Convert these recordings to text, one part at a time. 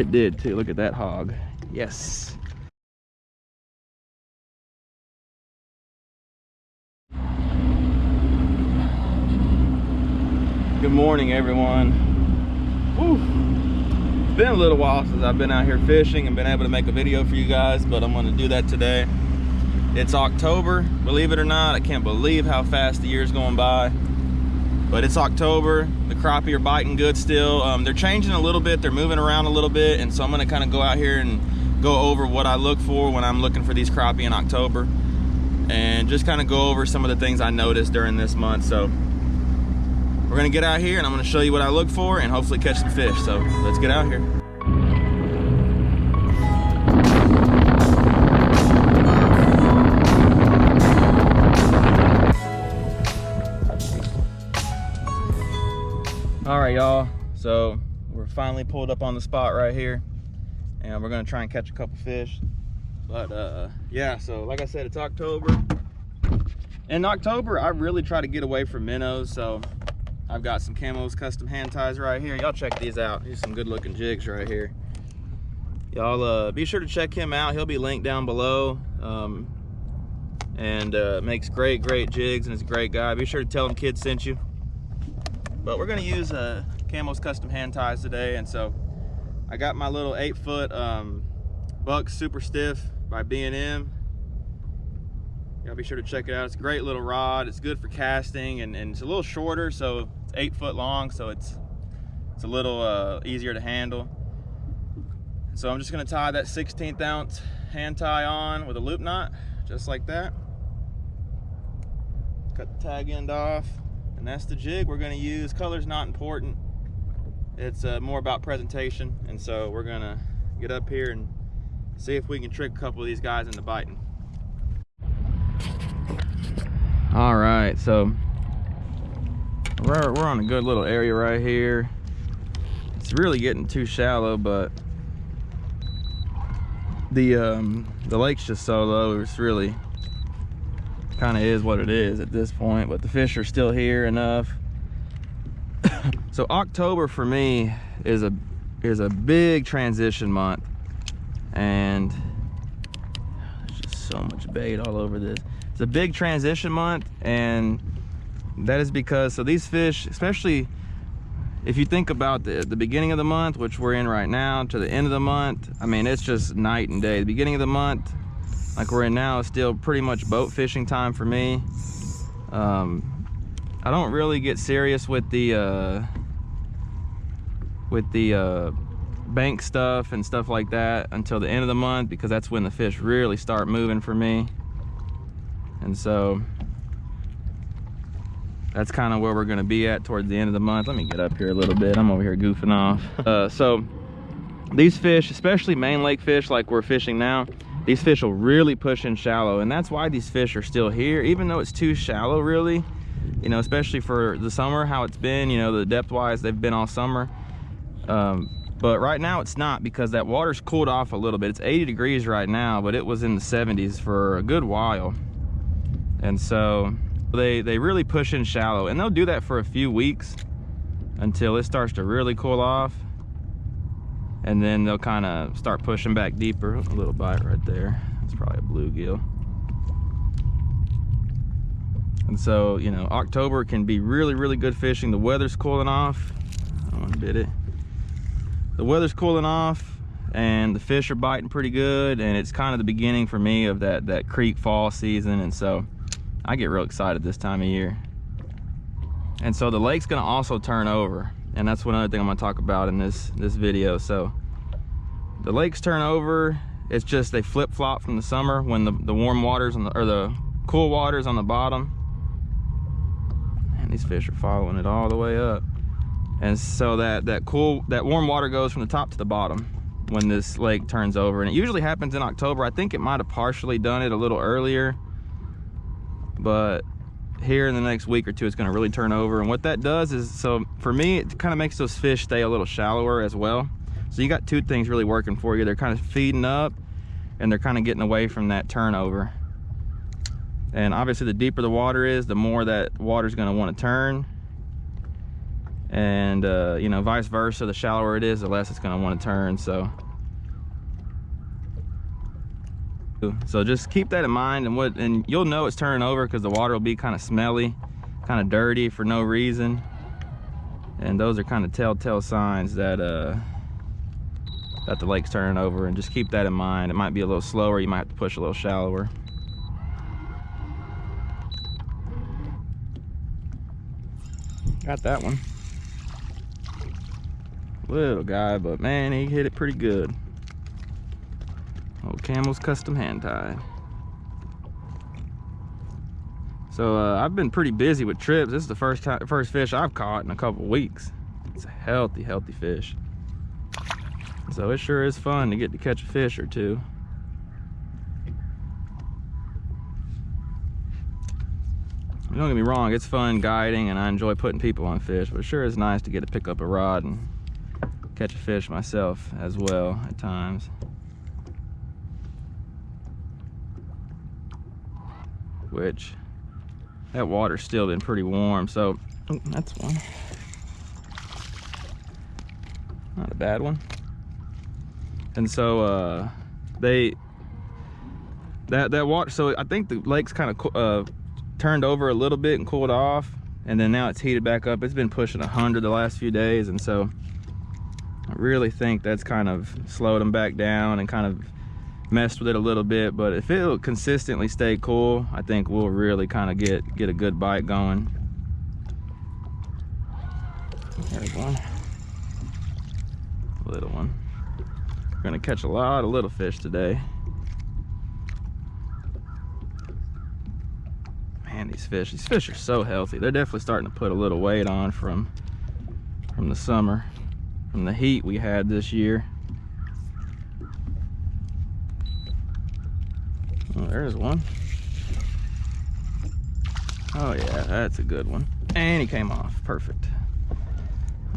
it did too. Look at that hog. Yes. Good morning, everyone. Whew. It's been a little while since I've been out here fishing and been able to make a video for you guys, but I'm going to do that today. It's October, believe it or not. I can't believe how fast the year's going by, but it's October. The crappie are biting good still. They're changing a little bit, they're moving around a little bit, and so I'm going to kind of go out here and go over what I look for when I'm looking for these crappie in October, and just kind of go over some of the things I noticed during this month. So we're going to get out here and I'm going to show you what I look for and hopefully catch some fish. So let's get out here. All right, y'all, so we're finally pulled up on the spot right here and we're gonna try and catch a couple fish. But yeah, so like I said, it's October. In October, I really try to get away from minnows, so I've got some Camo's custom hand ties right here. Y'all check these out. These are some good looking jigs right here. Y'all be sure to check him out. He'll be linked down below. Makes great jigs and is a great guy. Be sure to tell him Kid sent you. But we're gonna use Camo's custom hand ties today, and so I got my little 8-foot Buck Super Stiff by B&M. Y'all be sure to check it out. It's a great little rod. It's good for casting, and it's a little shorter, so it's 8 foot long, so it's a little easier to handle. So I'm just gonna tie that 16th ounce hand tie on with a loop knot, just like that. Cut the tag end off. And that's the jig we're going to use. Color's not important. It's more about presentation. And so we're going to get up here and see if we can trick a couple of these guys into biting. All right, so we're on a good little area right here. It's really getting too shallow, but the lake's just so low. It's really kind of is what it is at this point, but the fish are still here enough. So October for me is a big transition month, and there's just so much bait all over this. It's a big transition month, and that is because, so these fish, especially if you think about the beginning of the month, which we're in right now, to the end of the month, I mean, it's just night and day. The beginning of the month, like we're in now, is still pretty much boat fishing time for me. I don't really get serious with the bank stuff and stuff like that until the end of the month, because that's when the fish really start moving for me. And so that's kind of where we're going to be at towards the end of the month. Let me get up here a little bit. I'm over here goofing off. So these fish, especially main lake fish like we're fishing now, these fish will really push in shallow, and that's why these fish are still here, even though it's too shallow, really, you know, especially for the summer, how it's been, you know, the depth wise they've been all summer. But right now it's not, because that water's cooled off a little bit. It's 80 degrees right now, but it was in the 70s for a good while. And so they really push in shallow, and they'll do that for a few weeks until it starts to really cool off. And then they'll kind of start pushing back deeper. A little bite right there. It's probably a bluegill. And so, you know, October can be really good fishing. The weather's cooling off. I don't want to bit it. The weather's cooling off, and the fish are biting pretty good. And it's kind of the beginning for me of that creek fall season. And so I get real excited this time of year. And so the lake's going to also turn over. And that's one other thing I'm going to talk about in this video. So the lakes turn over. It's just they flip-flop from the summer when the warm waters or the cool waters on the bottom. And these fish are following it all the way up. And so that warm water goes from the top to the bottom when this lake turns over. And it usually happens in October. I think it might have partially done it a little earlier, but here in the next week or two it's going to really turn over. And what that does is, so for me, it kind of makes those fish stay a little shallower as well. So you got two things really working for you. They're kind of feeding up, and they're kind of getting away from that turnover. And obviously the deeper the water is, the more that water's going to want to turn. and you know, vice versa. The shallower it is, the less it's going to want to turn. So just keep that in mind, and you'll know it's turning over because the water will be kind of smelly, kind of dirty for no reason, and those are kind of telltale signs that that the lake's turning over. And just keep that in mind. It might be a little slower, you might have to push a little shallower. Got that one. Little guy, but man, he hit it pretty good. Old Camo's custom hand tied. So I've been pretty busy with trips. This is the first fish I've caught in a couple weeks. It's a healthy fish. So it sure is fun to get to catch a fish or two. Don't get me wrong, it's fun guiding and I enjoy putting people on fish, but it sure is nice to get to pick up a rod and catch a fish myself as well at times. Which, that water's still been pretty warm, so oh, that's one. Not a bad one. And so that water, so I think the lake's kind of turned over a little bit and cooled off, and then now it's heated back up. It's been pushing 100 the last few days, and so I really think that's kind of slowed them back down and kind of messed with it a little bit. But if it'll consistently stay cool, I think we'll really kind of get a good bite going. There's one. Little one. We're gonna catch a lot of little fish today. Man, these fish are so healthy. They're definitely starting to put a little weight on from the summer, from the heat we had this year. Oh, there's one. Oh yeah, that's a good one. And he came off, perfect.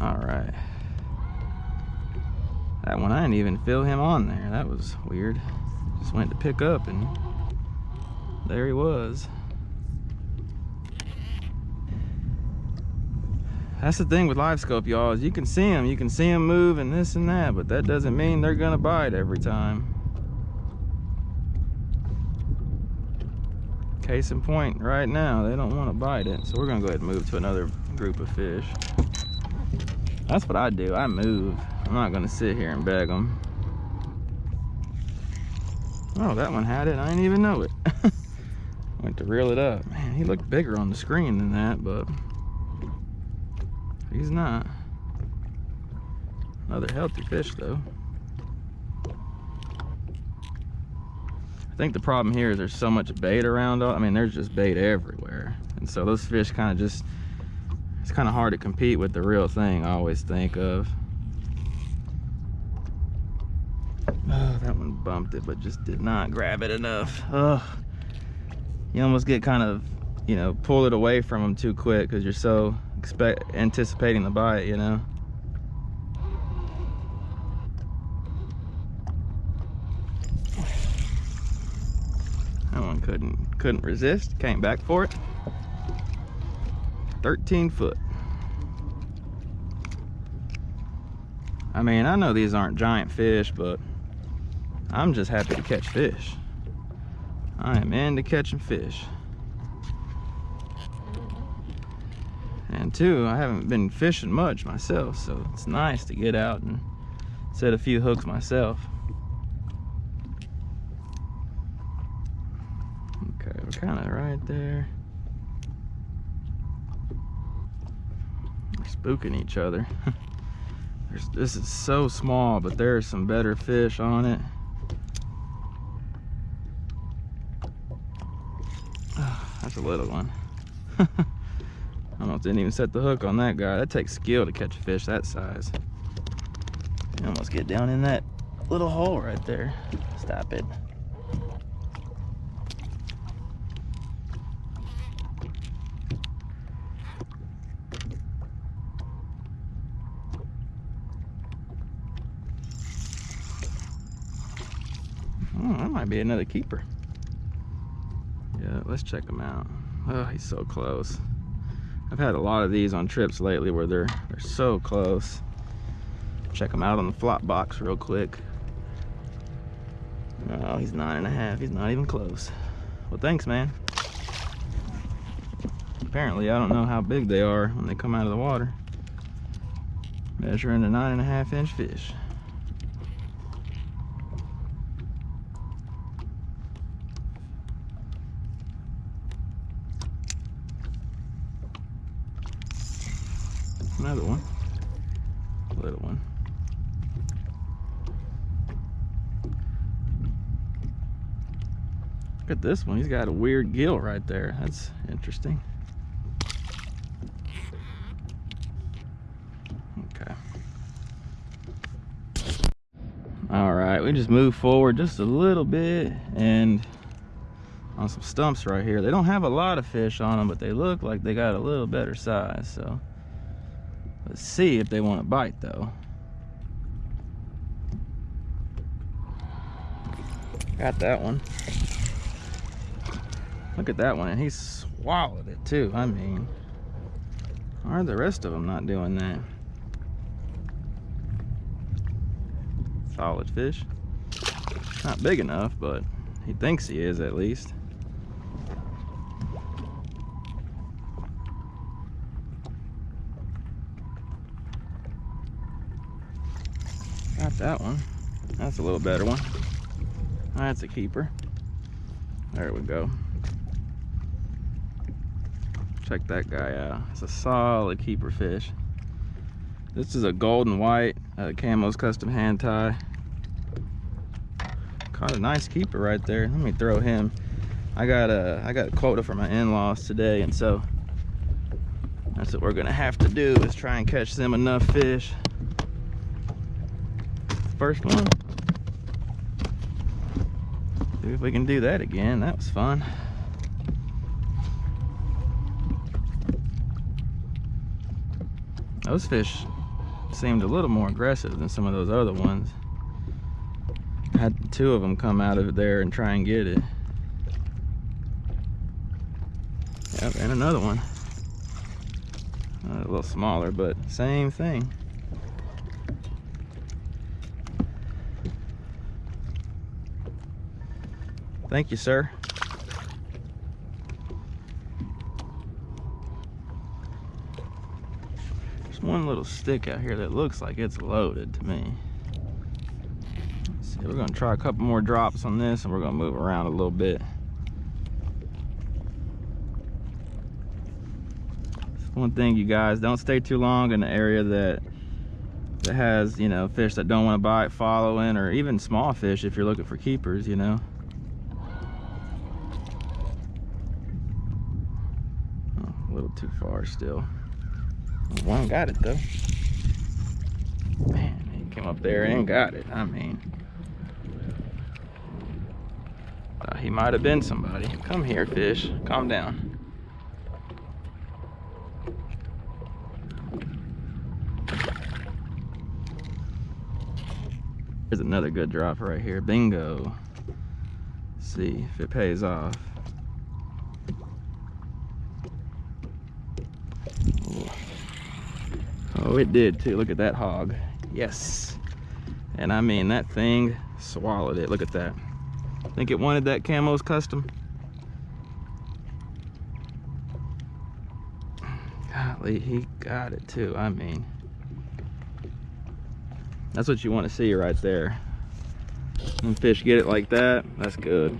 All right. That one, I didn't even feel him on there. That was weird. Just went to pick up and there he was. That's the thing with live scope, y'all, is you can see them move and this and that, but that doesn't mean they're gonna bite every time. Case in point, right now, they don't want to bite it, so we're gonna go ahead and move to another group of fish. That's what I do, I move. I'm not gonna sit here and beg them. Oh, that one had it, I didn't even know it. Went to reel it up. Man, he looked bigger on the screen than that, but he's not. Another healthy fish though. I think the problem here is there's so much bait around. I mean, there's just bait everywhere. And so those fish kind of just, it's kind of hard to compete with the real thing, I always think of. Oh, that one bumped it, but just did not grab it enough. Oh, you almost get kind of, you know, pull it away from them too quick because you're so anticipating the bite, you know. That one couldn't resist, came back for it. 13 foot. I mean, I know these aren't giant fish, but I'm just happy to catch fish. I am into catching fish. And two, I haven't been fishing much myself, so it's nice to get out and set a few hooks myself. Okay, we're kind of right there. We're spooking each other. This is so small, but there's some better fish on it. Oh, that's a little one. I almost didn't even set the hook on that guy. That takes skill to catch a fish that size. You almost get down in that little hole right there. Stop it. Oh, that might be another keeper. Yeah, let's check him out. Oh, he's so close. I've had a lot of these on trips lately where they're so close. Check them out on the flop box real quick. Oh, he's 9.5. He's not even close. Well, thanks, man. Apparently, I don't know how big they are when they come out of the water. Measuring a 9.5-inch fish. Another one. Little one. Look at this one. He's got a weird gill right there. That's interesting. Okay. All right, we just move forward just a little bit and on some stumps right here. They don't have a lot of fish on them, but they look like they got a little better size. So let's see if they want to bite though. Got that one. Look at that one, and he swallowed it too. I mean, why are the rest of them not doing that? Solid fish. Not big enough, but he thinks he is at least. Got that one. That's a little better one. That's a keeper. There we go. Check that guy out. It's a solid keeper fish. This is a golden white Camo's custom hand tie. Caught a nice keeper right there. Let me throw him. I got a quota for my in-laws today, and so that's what we're gonna have to do, is try and catch them enough fish. First one. See if we can do that again. That was fun. Those fish seemed a little more aggressive than some of those other ones. I had two of them come out of there and try and get it. Yep, and another one. A little smaller, but same thing. Thank you, sir. There's one little stick out here that looks like it's loaded to me. Let's see, we're gonna try a couple more drops on this and we're gonna move around a little bit. One thing, you guys, don't stay too long in the area that has, you know, fish that don't want to bite following, or even small fish if you're looking for keepers, you know. A little too far still. One got it though. Man, he came up there and got it. I mean, he might have been somebody. Come here, fish. Calm down. There's another good drop right here. Bingo. Let's see if it pays off. Oh, it did too. Look at that hog. Yes. And I mean, that thing swallowed it. Look at that. Think it wanted that Camo's custom? Golly, he got it too. I mean, that's what you want to see right there. When fish get it like that, that's good.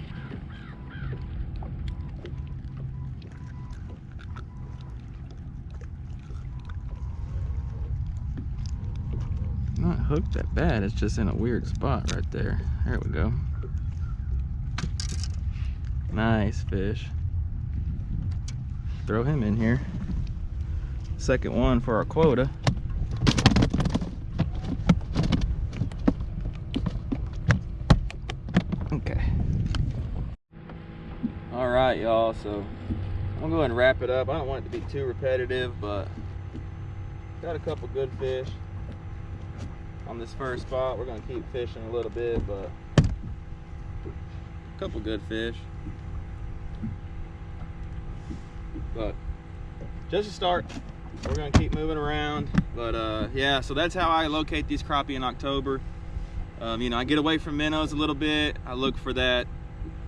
Not hooked that bad, it's just in a weird spot right there. There we go. Nice fish. Throw him in here. Second one for our quota. Okay. All right, y'all, so I'm gonna go ahead and wrap it up. I don't want it to be too repetitive, but got a couple good fish on this first spot. We're gonna keep fishing a little bit, but a couple good fish. But just a start. We're gonna keep moving around, but yeah, so that's how I locate these crappie in October. You know, I get away from minnows a little bit. I look for that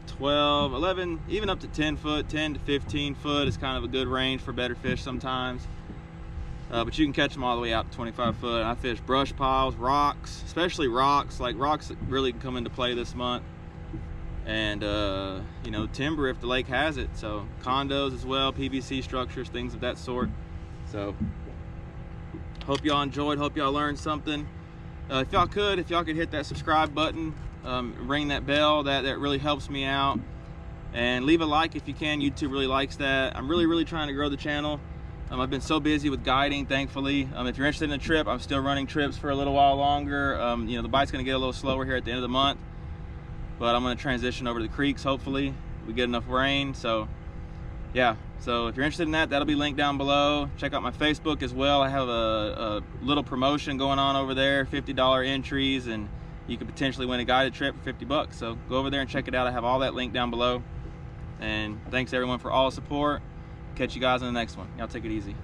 12, 11, even up to 10 foot, 10 to 15 foot is kind of a good range for better fish sometimes. But you can catch them all the way out to 25 foot. I fish brush piles, rocks, especially rocks. Like rocks really come into play this month. And you know, timber if the lake has it. So condos as well, PVC structures, things of that sort. So hope y'all enjoyed, hope y'all learned something. If y'all could hit that subscribe button, ring that bell, that really helps me out. And leave a like if you can. YouTube really likes that. I'm really trying to grow the channel. I've been so busy with guiding, thankfully. If you're interested in a trip, I'm still running trips for a little while longer. You know, the bite's gonna get a little slower here at the end of the month, but I'm gonna transition over to the creeks. Hopefully we get enough rain. So yeah, so if you're interested in that, that'll be linked down below. Check out my Facebook as well. I have a little promotion going on over there, $50 entries, and you could potentially win a guided trip for 50 bucks. So go over there and check it out. I have all that linked down below. And thanks everyone for all the support. Catch you guys in the next one. Y'all take it easy.